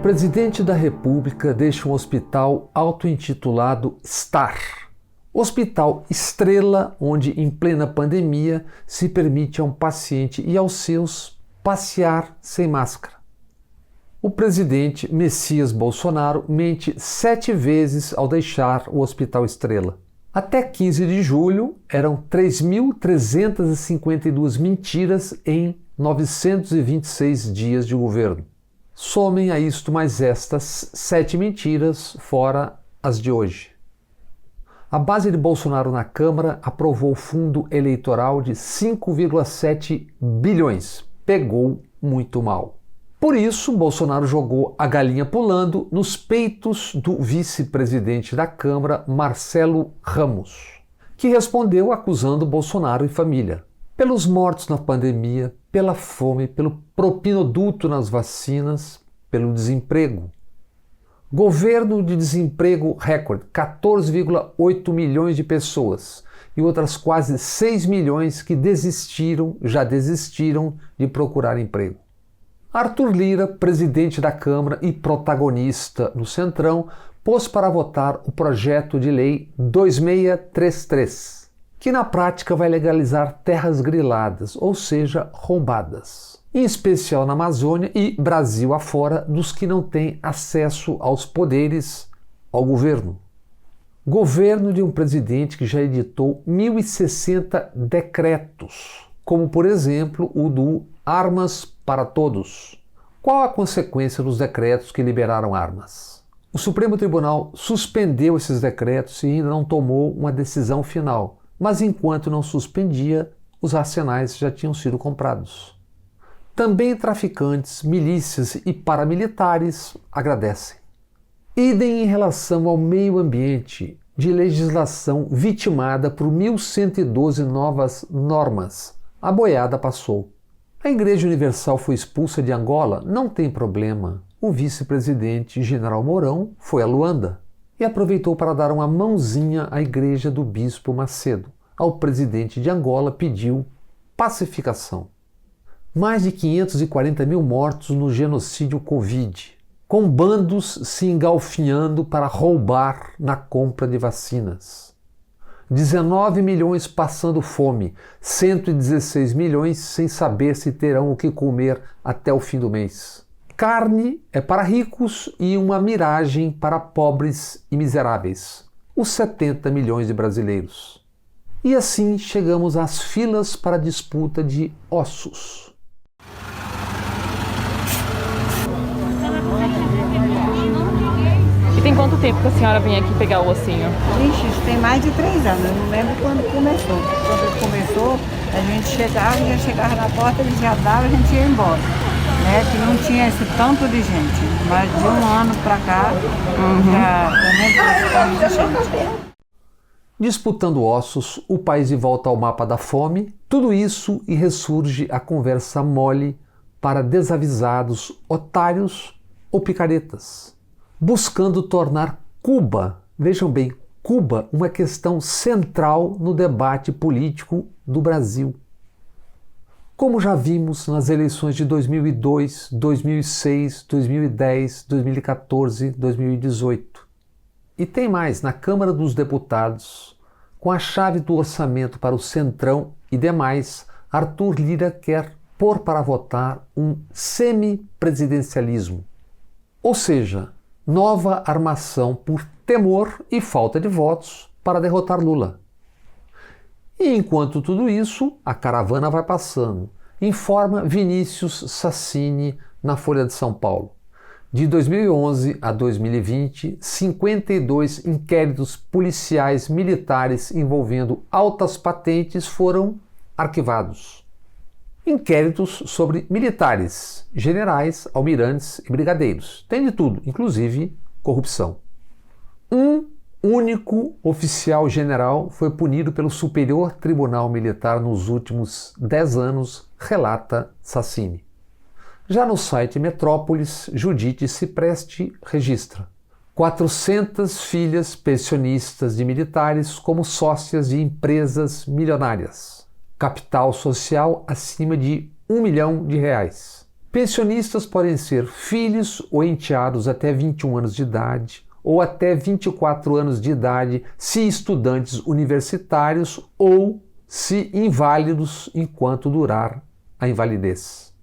presidente da República deixa um hospital auto-intitulado STAR, hospital estrela onde, em plena pandemia, se permite a um paciente e aos seus passear sem máscara. O presidente Messias Bolsonaro mente 7 vezes ao deixar o hospital estrela. Até 15 de julho, eram 3.352 mentiras em 926 dias de governo. Somem a isto mais estas 7 mentiras, fora as de hoje. A base de Bolsonaro na Câmara aprovou fundo eleitoral de 5,7 bilhões. Pegou muito mal. Por isso, Bolsonaro jogou a galinha pulando nos peitos do vice-presidente da Câmara, Marcelo Ramos, que respondeu acusando Bolsonaro e família pelos mortos na pandemia, pela fome, pelo propinoduto nas vacinas, pelo desemprego. Governo de desemprego recorde, 14,8 milhões de pessoas e outras quase 6 milhões que já desistiram de procurar emprego. Arthur Lira, presidente da Câmara e protagonista no Centrão, pôs para votar o projeto de lei 2633, que na prática vai legalizar terras griladas, ou seja, roubadas, em especial na Amazônia e Brasil afora dos que não têm acesso aos poderes, ao governo. Governo de um presidente que já editou 1.060 decretos, como por exemplo o do Armas para Todos. Qual a consequência dos decretos que liberaram armas? O Supremo Tribunal suspendeu esses decretos e ainda não tomou uma decisão final, mas enquanto não suspendia, os arsenais já tinham sido comprados. Também traficantes, milícias e paramilitares agradecem. Idem em relação ao meio ambiente, de legislação vitimada por 1.112 novas normas. A boiada passou. A Igreja Universal foi expulsa de Angola? Não tem problema. O vice-presidente, General Mourão, foi a Luanda e aproveitou para dar uma mãozinha à igreja do bispo Macedo. Ao presidente de Angola pediu pacificação. Mais de 540 mil mortos no genocídio Covid, com bandos se engalfinhando para roubar na compra de vacinas. 19 milhões passando fome, 116 milhões sem saber se terão o que comer até o fim do mês. Carne é para ricos e uma miragem para pobres e miseráveis, os 70 milhões de brasileiros. E assim chegamos às filas para a disputa de ossos. E tem quanto tempo que a senhora vem aqui pegar o ossinho? Ixi, isso tem mais de 3 anos, eu não lembro quando começou. Quando começou, a gente chegava na porta, ele já dava, a gente ia embora. Né? Que não tinha esse tanto de gente, mas de um ano para cá, já muita gente. Disputando ossos, o país de volta ao mapa da fome, tudo isso e ressurge a conversa mole para desavisados, otários ou picaretas, buscando tornar Cuba, vejam bem, Cuba, uma questão central no debate político do Brasil. Como já vimos nas eleições de 2002, 2006, 2010, 2014, 2018. E tem mais, na Câmara dos Deputados, com a chave do orçamento para o Centrão e demais, Arthur Lira quer pôr para votar um semipresidencialismo, ou seja, nova armação por temor e falta de votos para derrotar Lula. E enquanto tudo isso, a caravana vai passando, informa Vinícius Sassini na Folha de São Paulo. De 2011 a 2020, 52 inquéritos policiais militares envolvendo altas patentes foram arquivados. Inquéritos sobre militares, generais, almirantes e brigadeiros. Tem de tudo, inclusive corrupção. Um único oficial general foi punido pelo Superior Tribunal Militar nos últimos 10 anos, relata Sassini. Já no site Metrópolis, Judite Cipreste registra 400 filhas pensionistas de militares como sócias de empresas milionárias. Capital social acima de R$1 milhão. Pensionistas podem ser filhos ou enteados até 21 anos de idade ou até 24 anos de idade se estudantes universitários ou se inválidos enquanto durar a invalidez.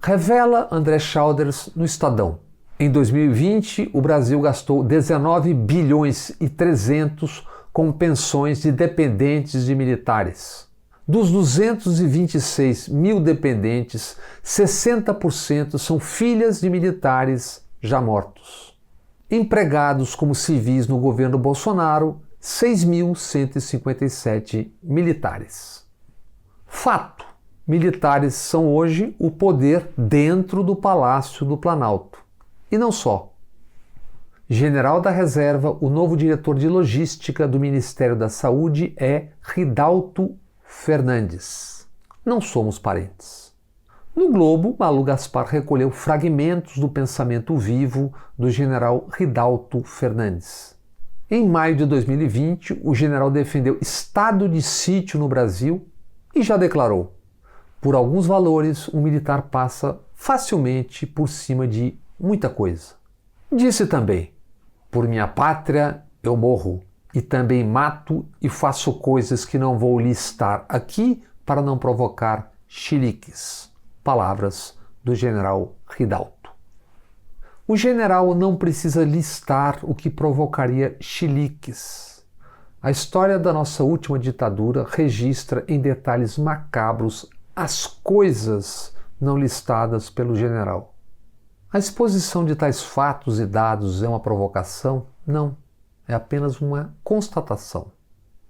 Revela André Schauders no Estadão. Em 2020, o Brasil gastou 19 bilhões e 300 com pensões de dependentes de militares. Dos 226 mil dependentes, 60% são filhas de militares já mortos. Empregados como civis no governo Bolsonaro, 6.157 militares. Fato: militares são hoje o poder dentro do Palácio do Planalto. E não só. General da Reserva, o novo diretor de logística do Ministério da Saúde é Ridalto Fernandes. Não somos parentes. No Globo, Malu Gaspar recolheu fragmentos do pensamento vivo do general Ridalto Fernandes. Em maio de 2020, o general defendeu estado de sítio no Brasil e já declarou: por alguns valores, um militar passa facilmente por cima de muita coisa. Disse também: por minha pátria eu morro e também mato e faço coisas que não vou listar aqui para não provocar chiliques. Palavras do general Ridalto. O general não precisa listar o que provocaria chiliques. A história da nossa última ditadura registra em detalhes macabros as coisas não listadas pelo general. A exposição de tais fatos e dados é uma provocação? Não, é apenas uma constatação.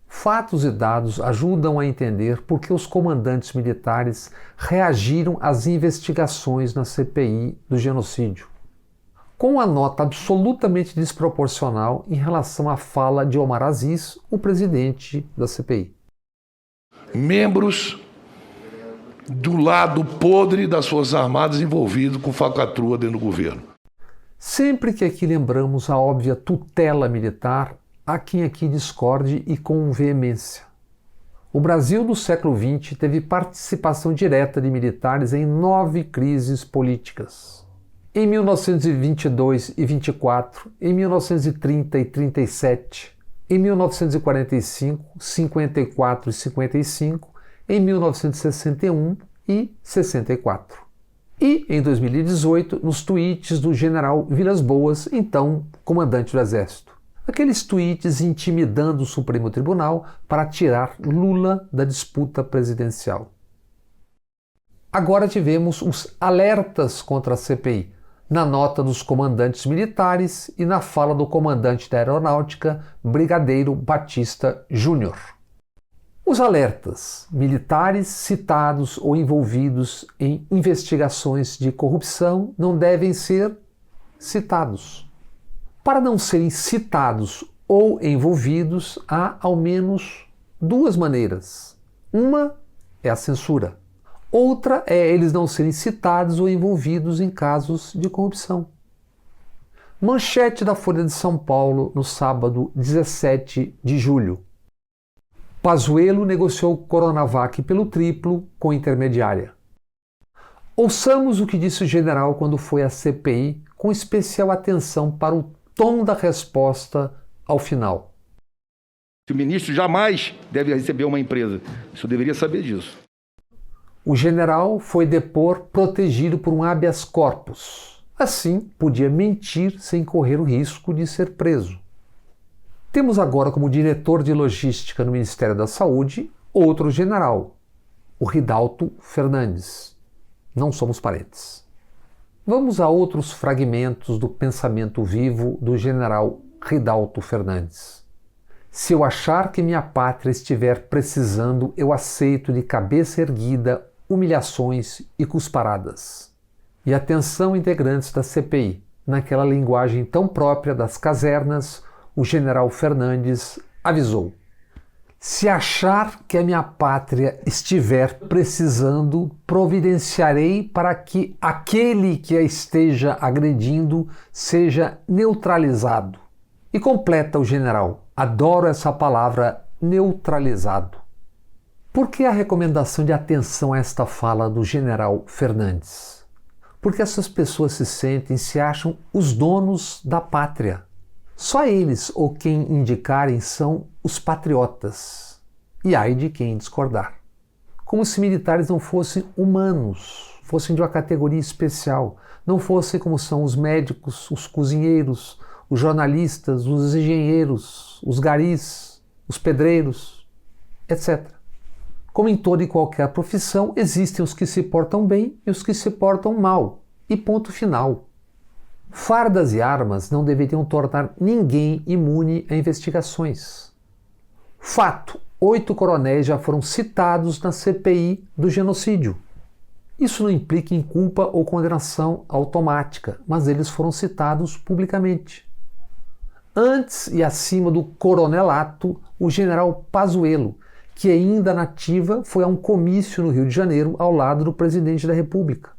Fatos e dados ajudam a entender por que os comandantes militares reagiram às investigações na CPI do genocídio, com uma nota absolutamente desproporcional em relação à fala de Omar Aziz, o presidente da CPI. Membros do lado podre das Forças Armadas envolvidos com falcatrua dentro do governo. Sempre que aqui lembramos a óbvia tutela militar, há quem aqui discorde e com veemência. O Brasil do século XX teve participação direta de militares em 9 crises políticas. Em 1922 e 24, em 1930 e 37, em 1945, 54 e 55, em 1961 e 64. E, em 2018, nos tweets do general Vilas Boas, então comandante do Exército. Aqueles tweets intimidando o Supremo Tribunal para tirar Lula da disputa presidencial. Agora tivemos os alertas contra a CPI, na nota dos comandantes militares e na fala do comandante da Aeronáutica, Brigadeiro Batista Júnior. Os alertas: militares citados ou envolvidos em investigações de corrupção não devem ser citados. Para não serem citados ou envolvidos, há ao menos 2 maneiras. Uma é a censura. Outra é eles não serem citados ou envolvidos em casos de corrupção. Manchete da Folha de São Paulo no sábado 17 de julho. Pazuello negociou Coronavac pelo triplo com intermediária. Ouçamos o que disse o general quando foi à CPI, com especial atenção para o tom da resposta ao final. O ministro jamais deve receber uma empresa. O senhor deveria saber disso. O general foi depor protegido por um habeas corpus. Assim, podia mentir sem correr o risco de ser preso. Temos agora como diretor de logística no Ministério da Saúde outro general, o Ridalto Fernandes. Não somos parentes. Vamos a outros fragmentos do pensamento vivo do general Ridalto Fernandes. Se eu achar que minha pátria estiver precisando, eu aceito de cabeça erguida humilhações e cusparadas. E atenção, integrantes da CPI, naquela linguagem tão própria das casernas, o general Fernandes avisou: se achar que a minha pátria estiver precisando, providenciarei para que aquele que a esteja agredindo seja neutralizado. E completa o general: adoro essa palavra, neutralizado. Por que a recomendação de atenção a esta fala do general Fernandes? Porque essas pessoas se acham os donos da pátria. Só eles ou quem indicarem são os patriotas. E ai de quem discordar. Como se militares não fossem humanos, fossem de uma categoria especial, não fossem como são os médicos, os cozinheiros, os jornalistas, os engenheiros, os garis, os pedreiros, etc. Como em toda e qualquer profissão, existem os que se portam bem e os que se portam mal. E ponto final. Fardas e armas não deveriam tornar ninguém imune a investigações. Fato: 8 coronéis já foram citados na CPI do genocídio. Isso não implica em culpa ou condenação automática, mas eles foram citados publicamente. Antes e acima do coronelato, o general Pazuello, que ainda na ativa, foi a um comício no Rio de Janeiro ao lado do presidente da República.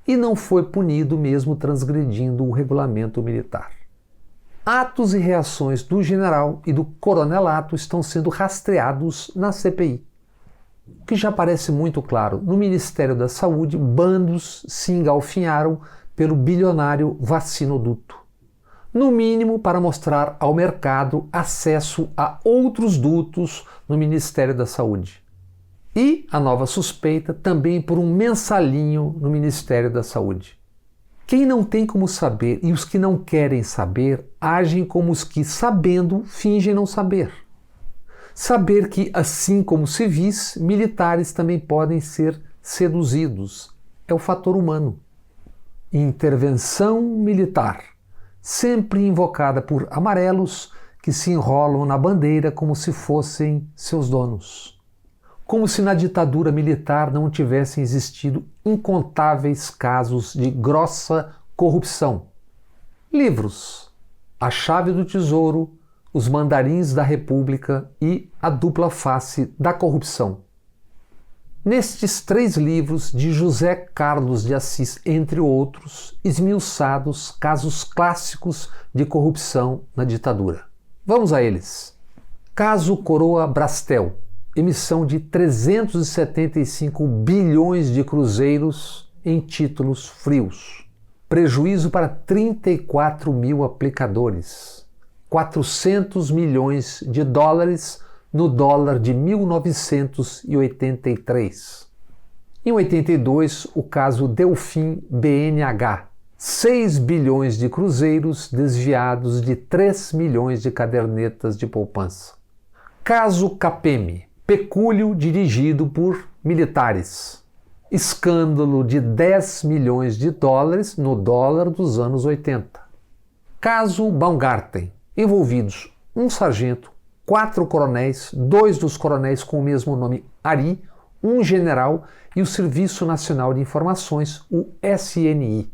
E não foi punido mesmo transgredindo o regulamento militar. Atos e reações do general e do coronelato estão sendo rastreados na CPI. O que já parece muito claro, no Ministério da Saúde, bandos se engalfinharam pelo bilionário vacinoduto. No mínimo para mostrar ao mercado acesso a outros dutos no Ministério da Saúde. E a nova suspeita também por um mensalinho no Ministério da Saúde. Quem não tem como saber e os que não querem saber agem como os que, sabendo, fingem não saber. Saber que, assim como civis, militares também podem ser seduzidos. É o fator humano. Intervenção militar, sempre invocada por amarelos que se enrolam na bandeira como se fossem seus donos. Como se na ditadura militar não tivessem existido incontáveis casos de grossa corrupção. Livros: A Chave do Tesouro, Os Mandarins da República e A Dupla Face da Corrupção. Nestes 3 livros de José Carlos de Assis, entre outros, esmiuçados casos clássicos de corrupção na ditadura. Vamos a eles. Caso Coroa Brastel, emissão de 375 bilhões de cruzeiros em títulos frios. Prejuízo para 34 mil aplicadores. 400 milhões de dólares no dólar de 1983. Em 82, o caso Delfim BNH. 6 bilhões de cruzeiros desviados de 3 milhões de cadernetas de poupança. Caso Capeme. Pecúlio dirigido por militares. Escândalo de 10 milhões de dólares no dólar dos anos 80. Caso Baumgarten. Envolvidos um sargento, 4 coronéis, 2 dos coronéis com o mesmo nome Ari, um general e o Serviço Nacional de Informações, o SNI,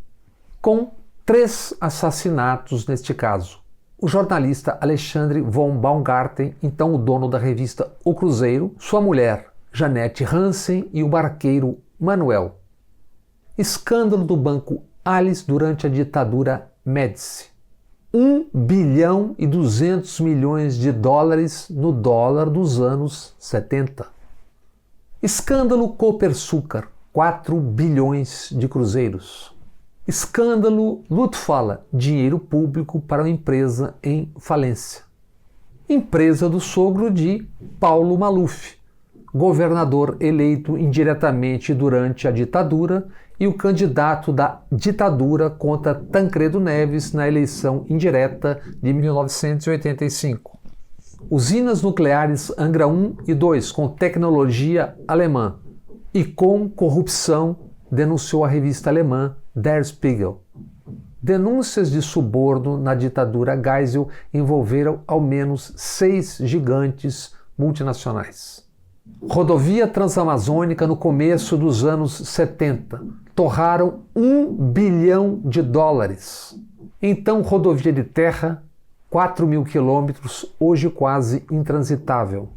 com 3 assassinatos neste caso. O jornalista Alexandre von Baumgarten, então o dono da revista O Cruzeiro, sua mulher, Janete Hansen, e o barqueiro Manuel. Escândalo do Banco Alice durante a ditadura Médici. 1 bilhão e 200 milhões de dólares no dólar dos anos 70. Escândalo Copersucar, 4 bilhões de cruzeiros. Escândalo Luftfala, dinheiro público para uma empresa em falência. Empresa do sogro de Paulo Maluf, governador eleito indiretamente durante a ditadura e o candidato da ditadura contra Tancredo Neves na eleição indireta de 1985. Usinas nucleares Angra 1 e 2 com tecnologia alemã e com corrupção, denunciou a revista alemã Der Spiegel. Denúncias de suborno na ditadura Geisel envolveram ao menos 6 gigantes multinacionais. Rodovia Transamazônica no começo dos anos 70. Torraram 1 bilhão de dólares. Então, rodovia de terra, 4 mil quilômetros, hoje quase intransitável.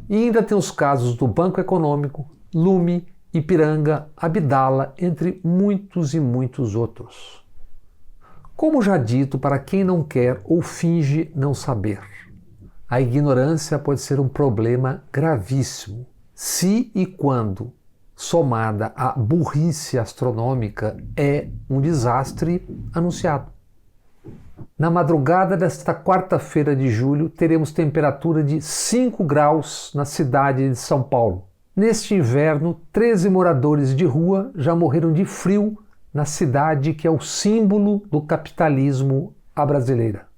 E ainda tem os casos do Banco Econômico, Lume, Ipiranga, Abdala, entre muitos e muitos outros. Como já dito, para quem não quer ou finge não saber, a ignorância pode ser um problema gravíssimo, se e quando somada à burrice astronômica, é um desastre anunciado. Na madrugada desta quarta-feira de julho, teremos temperatura de 5 graus na cidade de São Paulo. Neste inverno, 13 moradores de rua já morreram de frio na cidade que é o símbolo do capitalismo à brasileira.